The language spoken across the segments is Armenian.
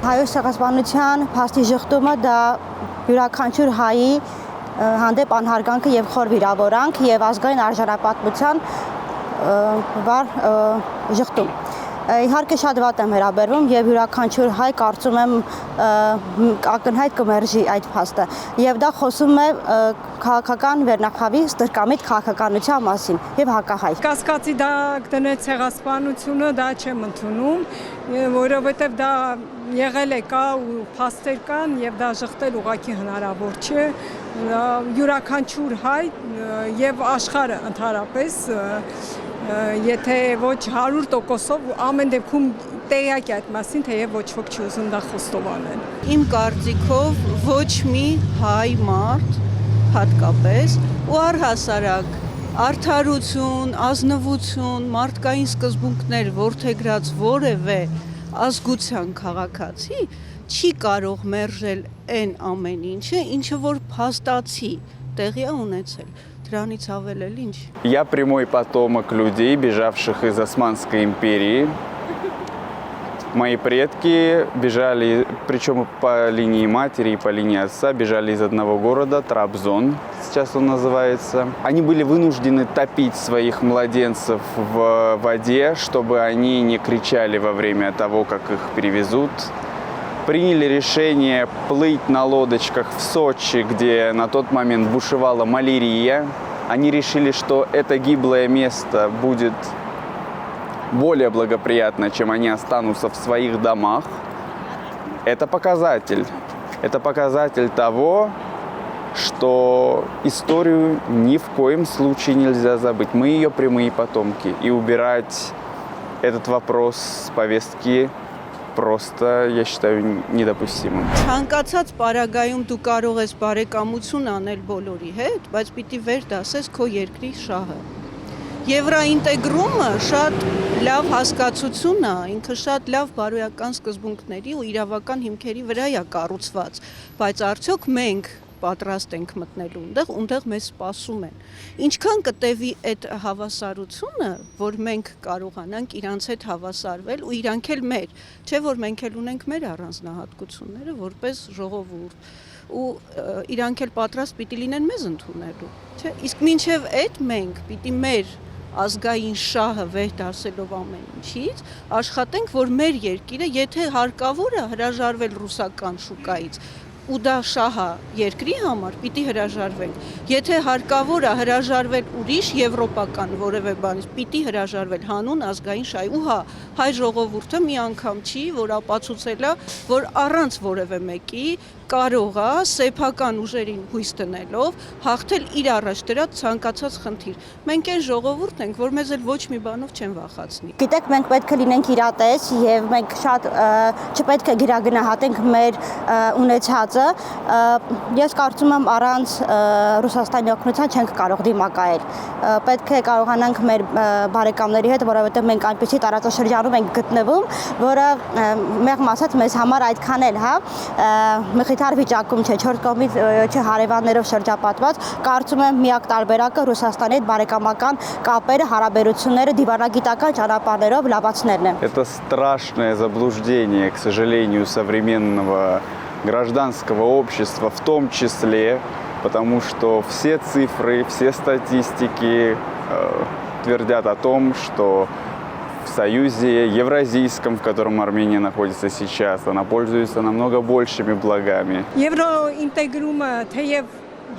Հայոց ցեղասպանության փաստի ժխտումը դա յուրաքանչյուր հայի հանդեպ անհարգանքը եւ խոր վիրավորանք եւ ազգային արժանապատվության վար ժխտում։ Իհարկե շատ վատ եմ վերաբերվում եւ յուրաքանչյուր հայ կարծում եմ ակնհայտ կմերժի այդ փաստը եւ դա խոսում է քաղաքական վերնախավի ստրկամիտ քաղաքականության մասին եւ հակահայ։ Կասկածի դա դնեց ցեղասպանությունը դա չեմ ընդունում, որովհետեւ դա եղել է կա ու փաստեր կան եւ դա ժխտել ուղղակի հնարավոր չէ։ Յուրաքանչյուր հայ եւ աշխարհը ընդհանրապես եթե ոչ 100%-ով ամեն դեպքում տեղյակ է այդ մասին, թեև ոչ ոք չի ուզում դա խոստովանել։ Իմ կարծիքով ոչ մի հայ մարդ հատկապես ու առհասարակ արդարություն, ազնվություն, մարդկային սկզբունքներ որդեգրած որևէ ազգության քաղաքացի չի կարող մերժել այն ամեն ինչը, ինչը որ փաստացի տեղի է ունեցել։ Դրանից ավել էլ ինչ։ Я прямой потомок людей, бежавших из Османской империи. Мои предки бежали, причем по линии матери и по линии отца, бежали из одного города, Трабзон, сейчас он называется. Они были вынуждены топить своих младенцев в воде, чтобы они не кричали во время того, как их перевезут. Приняли решение плыть на лодочках в Сочи, где на тот момент бушевала малярия. Они решили, что это гиблое место будет более благоприятно, чем они останутся в своих домах. Это показатель. Это показатель того, что историю ни в коем случае нельзя забыть. Мы ее прямые потомки. И убирать этот вопрос с повестки просто, я считаю, недопустимым. Ցանկացած պարագայում դու կարող ես բարեկամություն անել բոլորի հետ, բայց պիտի վեր դասես քո երկրի շահը։ Եվրոինտեգրումը շատ լավ հասկացություն է, ինքը շատ լավ բարոյական սկզբունքների ու իրավական հիմքերի վրա է կառուցված, բայց արդյոք մենք պատրաստ ենք մտնելու ունդեղ մեզ սպասում են։ Ինչքան կտևի այդ հավասարությունը, որ մենք կարողանանք իրանց հետ հավասարվել ու իրանք էլ մեր, չէ որ մենք էլ ունենք մեր առանձնահատկությունները որպես ժողովուրդ ու իրանք էլ պատրաստ պիտի լինեն մեզ ընդունելու, չէ։ Իսկ մինչև այդ մենք պիտի մեր ազգային շահը վեր դասելով ամեն ինչից, աշխատենք, որ մեր երկիրը, եթե հարկավոր է հրաժարվել ռուսական շուկայից, ու դա շահը երկրի համար պիտի հրաժարվենք։ Եթե հարկավոր է հրաժարվել ուրիշ եվրոպական որևէ բանից, պիտի հրաժարվել հանուն ազգային շահի։ Ու հա, հայ ժողովուրդը մի անգամ չի, որ ապացուցել է, որ առանց որևէ մեկի կարող է սեփական ուժերին հույս դնելով հաղթել իր առաջ դրած ցանկացած խնդիր։ Մենք այն ժողովուրդն ենք, որ մեզ էլ ոչ մի բանով չեն վախեցնի։ Գիտեք, մենք պետք է լինենք իրատես եւ մենք շատ չպետք է գիրագնահատենք մեր ունեցածը։ Ես կարծում եմ առանց Ռուսաստանի օգնության չենք կարող դիմակայել։ Պետք է կարողանանք մեր բարեկամների հետ, որովհետեւ մենք այնպեսի տարածաշրջանում ենք գտնվում, որը մեղմ ասած մեզ համար այդքան էլ, հա, մխիթար վիճակում չէ, 4 կողմից հարևաններով շրջապատված, կարծում եմ միակ տարբերակը Ռուսաստանի հետ բարեկամական կապերը, հարաբերությունները դիվանագիտական ճանապարհներով լավացնելն է։ Это страшное заблуждение, к сожалению, современного гражданского общества в том числе, потому что все цифры, все статистики твердят о том, что в Союзе Евразийском, в котором Армения находится сейчас, она пользуется намного большими благами. Եվրոինտեգրումը թեև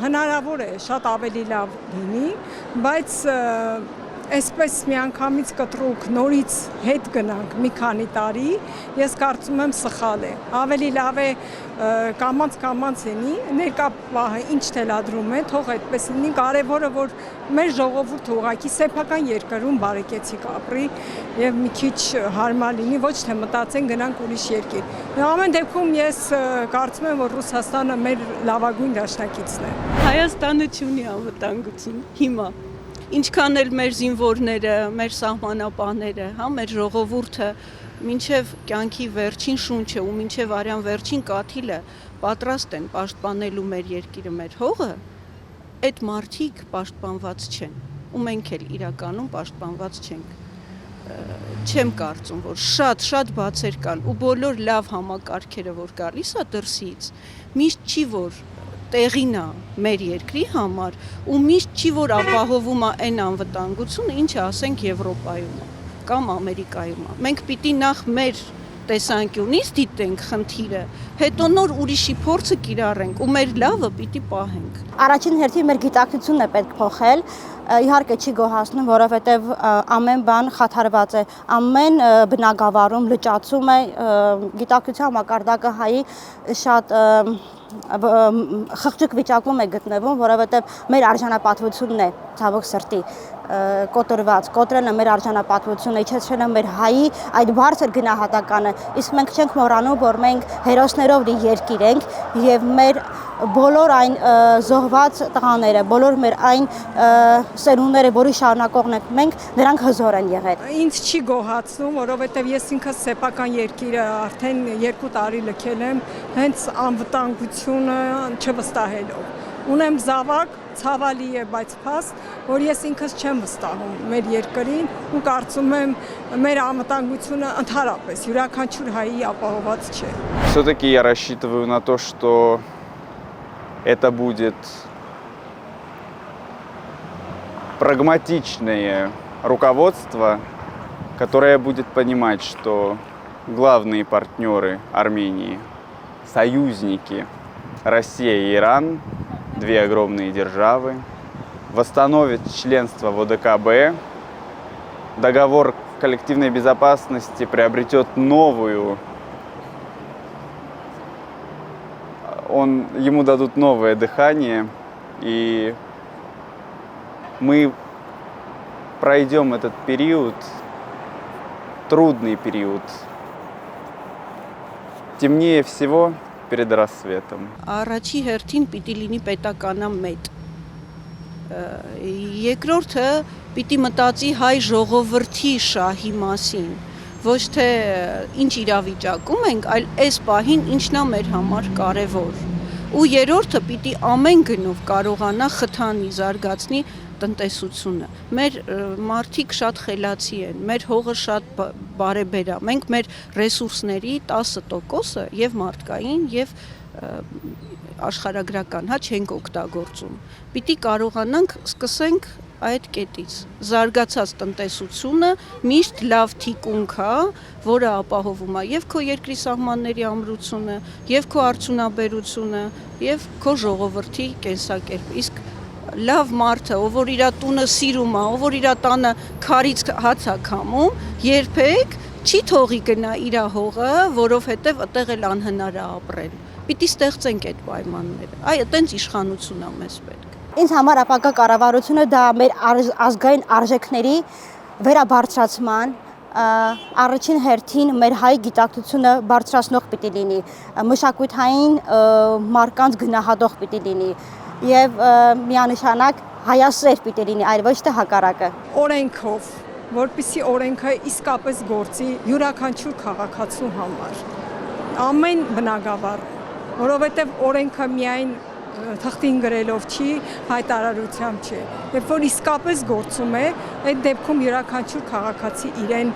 հնարավոր է շատ ավելի լավ լինի, բայց այսպես միանգամից կտրուկ նորից հետ գնանք մի քանի տարի, ես կարծում եմ սխալ է։ Ավելի լավ է կամած լինի, ներկա պահը ինչ թելադրում է, թող այդպես լինի, կարևորը որ մեր ժողովուրդը ուղղակի սեփական երկրում բարեկեցիկ ապրի եւ մի քիչ հարմար լինի, ոչ թե մտածեն գնանք ուրիշ երկիր։ Ամեն դեպքում ես կարծում եմ որ Ռուսաստանը մեր լավագույն դաշնակիցն է։ Հայաստանը չունի անվտանգություն հիմա։ Ինչքան էլ մեր զինվորները, մեր սահմանապահները, հա, մեր ժողովուրդը մինչև կյանքի վերջին շունչը ու մինչև արյան վերջին կաթիլը պատրաստ են պաշտպանելու մեր երկիրը, մեր հողը, այդ մարդիկ պաշտպանված չեն ու մենք էլ իրականում պաշտպանված չենք։ չեմ կարծում, որ շատ բացեր կան ու բոլոր լավ համակարգերը, որ գալիս է դրսից, միշտ չի որ տեղին է մեր երկրի համար ու միշտ չի որ ապահովում է այն անվտանգությունը, ինչը ասենք Եվրոպայում է կամ Ամերիկայում է։ Մենք պիտի նախ մեր տեսանկյունից դիտենք խնդիրը, հետո նոր ուրիշի փորձը կիրառենք ու մեր լավը պիտի պահենք։ Առաջին հերթին մեր գիտակցությունն է պետք փոխել, իհարկե չի գոհացնում, որովհետև ամեն բան խաթարված է, ամեն բնագավառում լճացում է, գիտակցության մակարդակը հայի շատ խղճուկ վիճակում է գտնվում, որովհետև մեր արժանապատվությունն է ցավոք սրտի կոտրված, կոտրելը մեր արժանապատվությունը, իջեցրել է մեր հայի այդ բարձր գնահատականը, իսկ մենք չենք մոռանում, որ մենք հերոսներով լի երկիր ենք եւ մեր բոլոր այն զոհված տղաները, բոլոր մեր այն սերունդները, որի շարունակողն ենք մենք, նրանք հզոր են եղել։ Ինձ չի գոհացնում, որովհետև ես ինքս սեփական երկիրը արդեն 2 տարի լքել եմ, հենց անվտանգությունը չվստահելով։ Ունեմ զավակ, ցավալի է, բայց փաստ, որ ես ինքս չեմ վստահում մեր երկրին ու կարծում եմ մեր անվտանգությունը ընդհանրապես յուրաքանչյուր հայի ապահոված չէ։ Все-таки я рассчитываю на то, что это будет прагматичное руководство, которое будет понимать, что главные партнеры Армении, союзники Россия и Иран, две огромные державы, восстановит членство в ОДКБ, договор коллективной безопасности приобретет новую, ему дадут новое дыхание, и мы пройдем этот период, трудный период, темнее всего перед рассветом. Առաջի հերթին պիտի լինի պետականամետ։ Երկրորդը պիտի մտածի հայ ժողովրդի շահի մասին, ոչ թե ինչ իրավիճակում ենք, այլ այս պահին ինչն է մեր համար կարևոր։ Ու երրորդը պիտի ամեն գնով կարողանա խթանի, զարգացնի տնտեսությունը։ Մեր մարդիկ շատ խելացի են, մեր հողը շատ բարեբեր է։ Մենք մեր ռեսուրսների 10%-ը եւ մարդկային եւ աշխարհագրական չենք օգտագործում։ Պիտի կարողանանք սկսենք այդ կետից։ Զարգացած տնտեսությունը միշտ լավ թիկունք է, որը ապահովում է եւ քո երկրի սահմանների ամրությունը, եւ քո արդյունաբերությունը, եւ քո ժողովրդի կենսակերպը։ Իսկ լավ մարդը, ով որ իր տունը սիրում է, ով որ իր տանը քարից հաց է քամում, երբեք չի թողի գնա իր հողը, որովհետև այդտեղ էլ անհնար է ապրել։ Պիտի ստեղծենք այդ պայմանները։ Այդտենց իշխանություն է մեզ պետք։ Ինձ համար ապագա կառավարությունը դա մեր ազգային արժեքների վերաբարձրացման առաջին հերթին մեր հայ գիտակցությունը բարձրացնող պիտի լինի, մշակութային մարկանց գնահատող պիտի լինի եւ միանշանակ հայասեր պիտի լինի, այլ ոչ թե հակառակը։ Օրենքով, որպեսզի օրենքը իսկապես գործի յուրաքանչյուր քաղաքացու համար։ Ամեն բնագավառ, որովհետև օրենքը միայն թղթին գրելով չի, հայտարարությամբ չէ։ Երբ որ իսկապես գործում է, այդ դեպքում յուրաքանչյուր քաղաքացի իրեն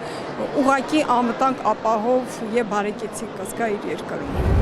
ուղղակի անվտանգ ապահով եւ բարեկեցիկ կզգա իր երկրում։